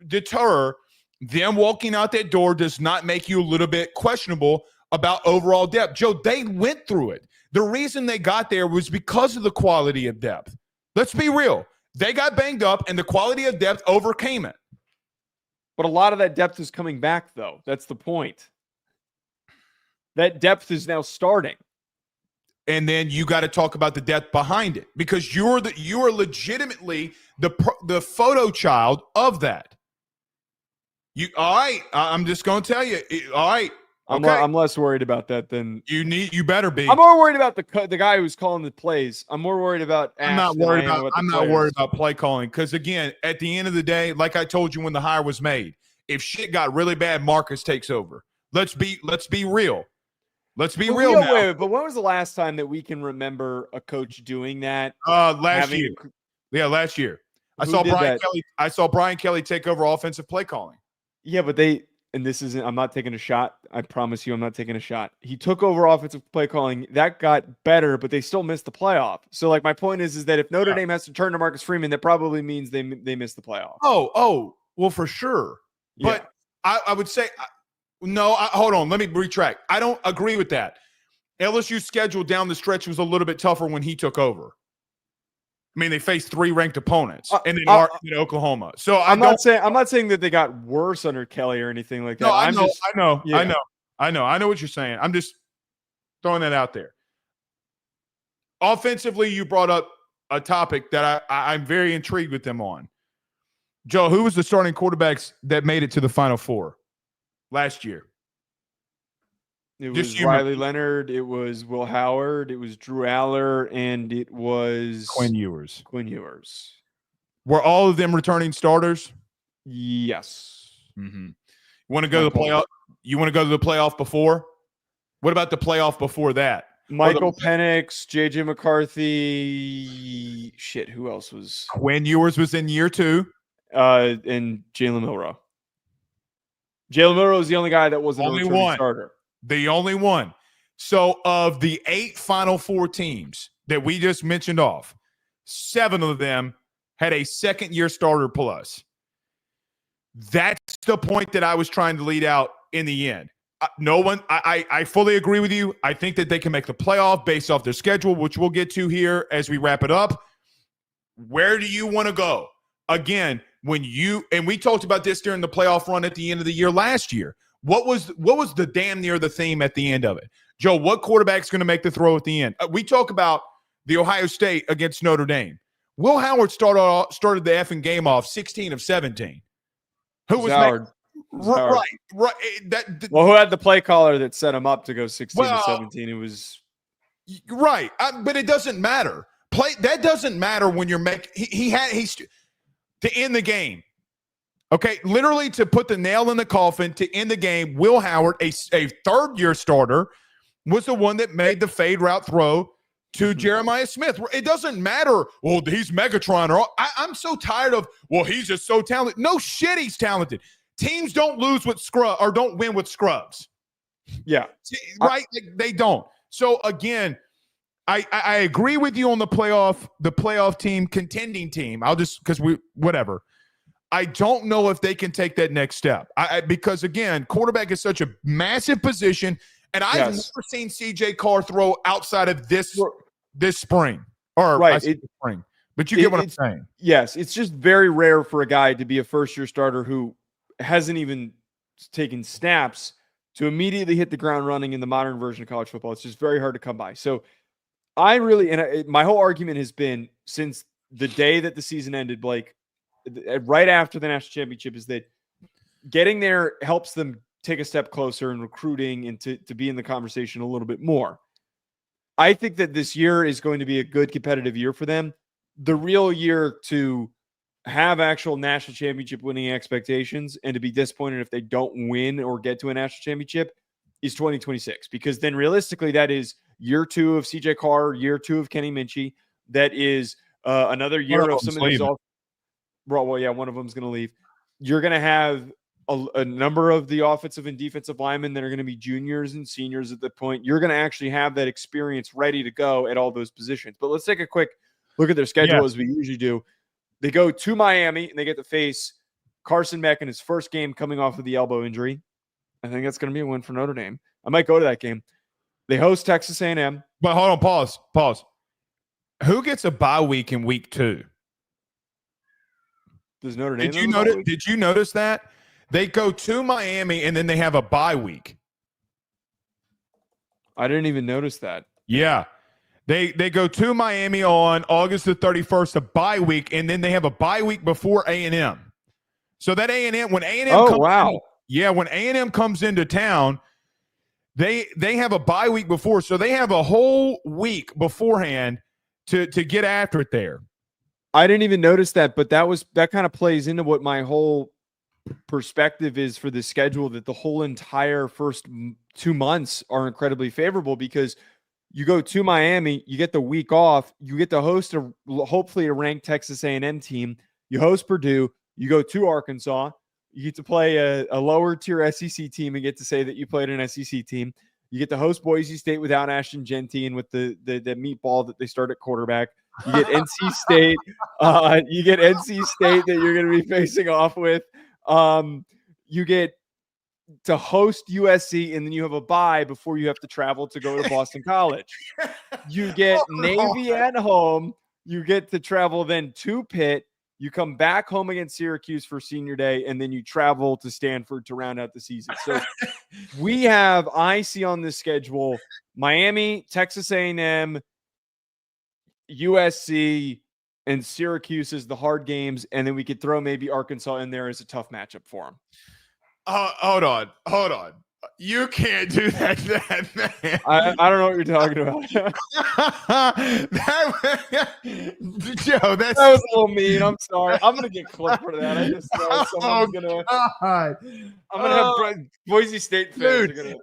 deter them walking out that door. Does not make you a little bit questionable about overall depth. Joe, they went through it. The reason they got there was because of the quality of depth. Let's be real. They got banged up, and the quality of depth overcame it. But a lot of that depth is coming back, though. That's the point. That depth is now starting. And then you got to talk about the depth behind it, because you are legitimately the photo child of that. All right, I'm just going to tell you. All right. Okay. I'm less worried about that than you better be. I'm more worried about the guy who's calling the plays. I'm more worried about Ash. I'm not worried about play calling, because again, at the end of the day, like I told you when the hire was made, if shit got really bad, Marcus takes over. Let's be real. Let's be real now. Wait, but when was the last time that we can remember a coach doing that? Last year. Yeah, last year. I saw Brian Kelly take over offensive play calling. Yeah, but and this isn't, I'm not taking a shot. I promise you, I'm not taking a shot. He took over offensive play calling. That got better, but they still missed the playoff. So, like, my point is that if Notre Dame has to turn to Marcus Freeman, that probably means they missed the playoff. Oh, well, for sure. But I would say, no, hold on. Let me retract. I don't agree with that. LSU's schedule down the stretch was a little bit tougher when he took over. I mean, they faced 3 ranked opponents, and then Oklahoma. So I'm not saying that they got worse under Kelly or anything like that. No, I know what you're saying. I'm just throwing that out there. Offensively, you brought up a topic that I'm very intrigued with them on. Joe, who was the starting quarterbacks that made it to the Final Four last year? It was Riley Leonard, it was Will Howard, it was Drew Aller, and it was Quinn Ewers. Were all of them returning starters? Yes. Mm-hmm. You want to go to the playoff? You want to go to the playoff before? What about the playoff before that? Michael Penix, JJ McCarthy. Shit, who else was? Quinn Ewers was in year 2. And Jalen Milroe. Jalen Milroe is the only guy that wasn't only a one starter. The only one. So of the 8 Final Four teams that we just mentioned off, 7 of them had a second-year starter plus. That's the point that I was trying to lead out in the end. I fully agree with you. I think that they can make the playoff based off their schedule, which we'll get to here as we wrap it up. Where do you want to go? Again, and we talked about this during the playoff run at the end of the year last year. What was the damn near the theme at the end of it? Joe, what quarterback's going to make the throw at the end? We talk about the Ohio State against Notre Dame. Will Howard started the effing game off 16 of 17. Who was Howard? Right. Who had the play caller that set him up to go 16 to 17? It was right, but it doesn't matter. That doesn't matter when you're making. He's to end the game. Okay, literally to put the nail in the coffin to end the game, Will Howard, a third-year starter, was the one that made the fade route throw to Jeremiyah Smith. It doesn't matter, well, he's Megatron. I'm so tired of, well, he's just so talented. No shit, he's talented. Teams don't lose with scrub or don't win with scrubs. Yeah. Right? They don't. So, again, I agree with you on the playoff team, contending team. I'll just, because whatever. I don't know if they can take that next step. Because, again, quarterback is such a massive position, and I've never seen C.J. Carr throw outside of this spring. Spring. But you get what I'm saying. Yes, it's just very rare for a guy to be a first-year starter who hasn't even taken snaps to immediately hit the ground running in the modern version of college football. It's just very hard to come by. So I really – my whole argument has been since the day that the season ended, Blake – right after the national championship, is that getting there helps them take a step closer in recruiting and to be in the conversation a little bit more. I think that this year is going to be a good competitive year for them. The real year to have actual national championship winning expectations and to be disappointed if they don't win or get to a national championship is 2026, because then realistically that is year 2 of CJ Carr, year 2 of Kenny Minchie. That is another year of some of these one of them is going to leave. You're going to have a number of the offensive and defensive linemen that are going to be juniors and seniors at the point. You're going to actually have that experience ready to go at all those positions. But let's take a quick look at their schedule as we usually do. They go to Miami, and they get to face Carson Beck in his first game coming off of the elbow injury. I think that's going to be a win for Notre Dame. I might go to that game. They host Texas A&M. But hold on, pause. Who gets a bye week in week 2? Does Notre Dame? Did you notice that? They go to Miami and then they have a bye week. I didn't even notice that. Yeah. They go to Miami on August the 31st, a bye week, and then they have a bye week before A&M. So that A&M, when A&M when A&M comes into town, they have a bye week before. So they have a whole week beforehand to get after it there. I didn't even notice that, but that kind of plays into what my whole perspective is for the schedule, that the whole entire first 2 months are incredibly favorable because you go to Miami, you get the week off, you get to host hopefully a ranked Texas A&M team, you host Purdue, you go to Arkansas, You get to play a lower tier SEC team and get to say that you played an SEC team. You get to host Boise State without Ashton Genty and with the meatball that they start at quarterback. You get NC State. You get NC State that you're going to be facing off with. You get to host USC, and then you have a bye before you have to travel to go to Boston College. You get Navy at home. You get to travel then to Pitt. You come back home against Syracuse for senior day, and then you travel to Stanford to round out the season. So I see on this schedule, Miami, Texas A&M, USC, and Syracuse as the hard games, and then we could throw maybe Arkansas in there as a tough matchup for them. Hold on. You can't do that, man. I don't know what you're talking about. Joe, that was a little mean. I'm sorry. I'm gonna get clipped for that. I just know someone's gonna. I'm gonna have Boise State fans. Dude,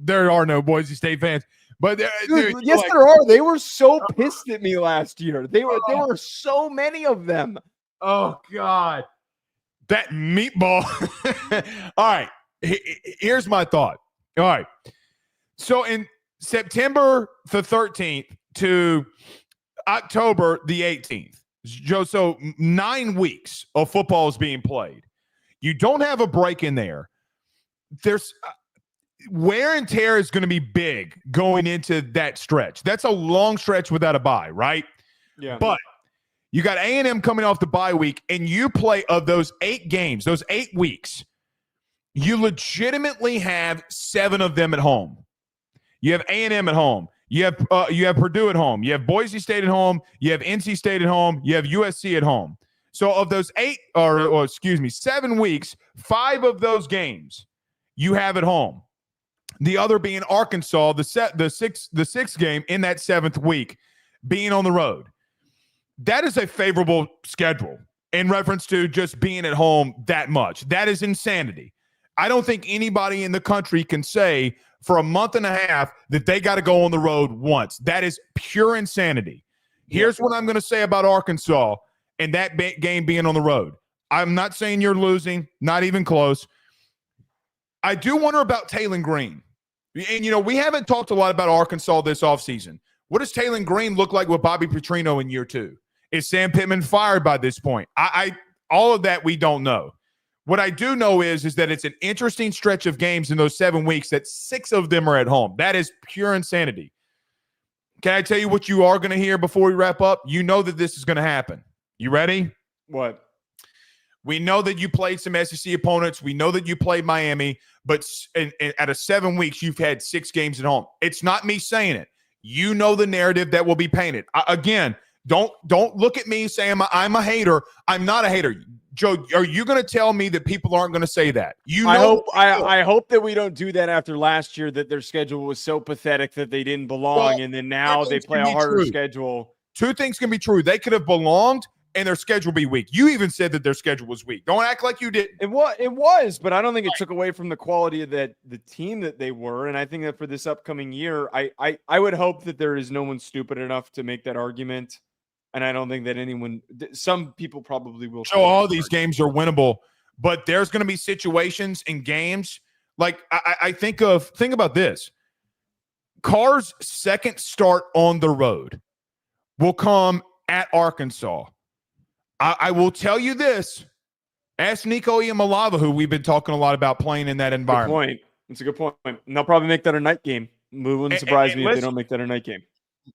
there are no Boise State fans, but dude, yes, there are. They were so pissed at me last year. There were so many of them. Oh God, that meatball. All right. Here's my thought. All right. So in September the 13th to October the 18th, Joe, so 9 weeks of football is being played. You don't have a break in there. There's wear and tear is going to be big going into that stretch. That's a long stretch without a bye, right? Yeah. But you got A&M coming off the bye week, and you play of those 8 games, those 8 weeks, you legitimately have 7 of them at home. You have A&M at home. You have Purdue at home. You have Boise State at home. You have NC State at home. You have USC at home. So of those 7 weeks, 5 of those games you have at home. The other being Arkansas, the sixth game in that 7th week being on the road. That is a favorable schedule in reference to just being at home that much. That is insanity. I don't think anybody in the country can say for a month and a half that they got to go on the road once. That is pure insanity. Here's what I'm going to say about Arkansas and that game being on the road. I'm not saying you're losing, not even close. I do wonder about Taylon Green. And, we haven't talked a lot about Arkansas this offseason. What does Taylon Green look like with Bobby Petrino in year 2? Is Sam Pittman fired by this point? All of that we don't know. What I do know is that it's an interesting stretch of games in those 7 weeks that 6 of them are at home. That is pure insanity. Can I tell you what you are going to hear before we wrap up? You know that this is going to happen. You ready? What? We know that you played some SEC opponents. We know that you played Miami, but out of 7 weeks, you've had 6 games at home. It's not me saying it. You know the narrative that will be painted. Again, don't look at me saying I'm a hater. I'm not a hater. Joe, are you going to tell me that people aren't going to say that? I hope that we don't do that after last year, that their schedule was so pathetic that they didn't belong, and then now they play a harder schedule. 2 things can be true. They could have belonged, and their schedule be weak. You even said that their schedule was weak. Don't act like you didn't. It was, but I don't think it took away from the quality of the team that they were. And I think that for this upcoming year, I would hope that there is no one stupid enough to make that argument. And I don't think that some people probably will. So all these games are winnable, but there's going to be situations in games. Like I think about this. Carr's second start on the road will come at Arkansas. I will tell you this. Ask Nico Iamaleava, who we've been talking a lot about playing in that environment. It's a good point. And they'll probably make that a night game. It wouldn't surprise me if they don't make that a night game.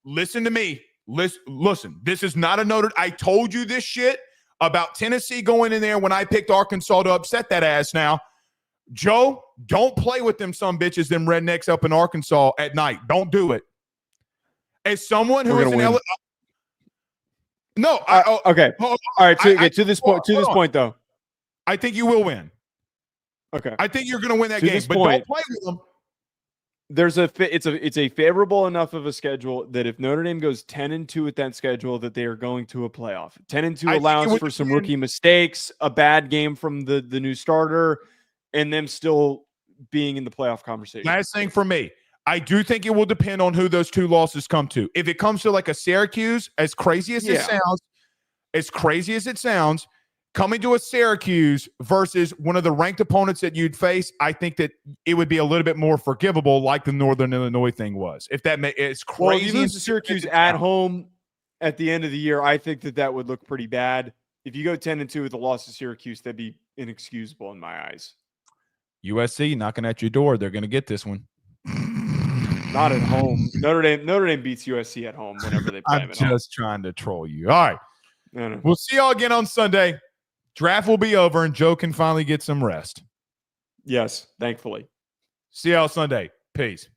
Listen to me. Listen, this is not a Notre. I told you this shit about Tennessee going in there when I picked Arkansas to upset that ass. Now, Joe, don't play with them some bitches, them rednecks up in Arkansas at night. Don't do it. As someone who is an okay. All right. To this point, though, I think you will win. Okay. I think you're going to win that game, but don't play with them. It's a favorable enough of a schedule that if Notre Dame goes 10-2 with that schedule, that they are going to a playoff. 10-2 allows for some rookie mistakes, a bad game from the new starter, and them still being in the playoff conversation. Last thing for me, I do think it will depend on who those 2 losses come to. If it comes to like a Syracuse, as crazy as it sounds, coming to a Syracuse versus one of the ranked opponents that you'd face, I think that it would be a little bit more forgivable, like the Northern Illinois thing was. If that it's crazy. Well, if you lose to Syracuse at home at the end of the year, I think that would look pretty bad. If you go 10-2 with a loss to Syracuse, that'd be inexcusable in my eyes. USC knocking at your door. They're going to get this one. Not at home. Notre Dame beats USC at home whenever they play them at home. I'm just trying to troll you. All right. No. We'll see y'all again on Sunday. Draft will be over, and Joe can finally get some rest. Yes, thankfully. See y'all Sunday. Peace.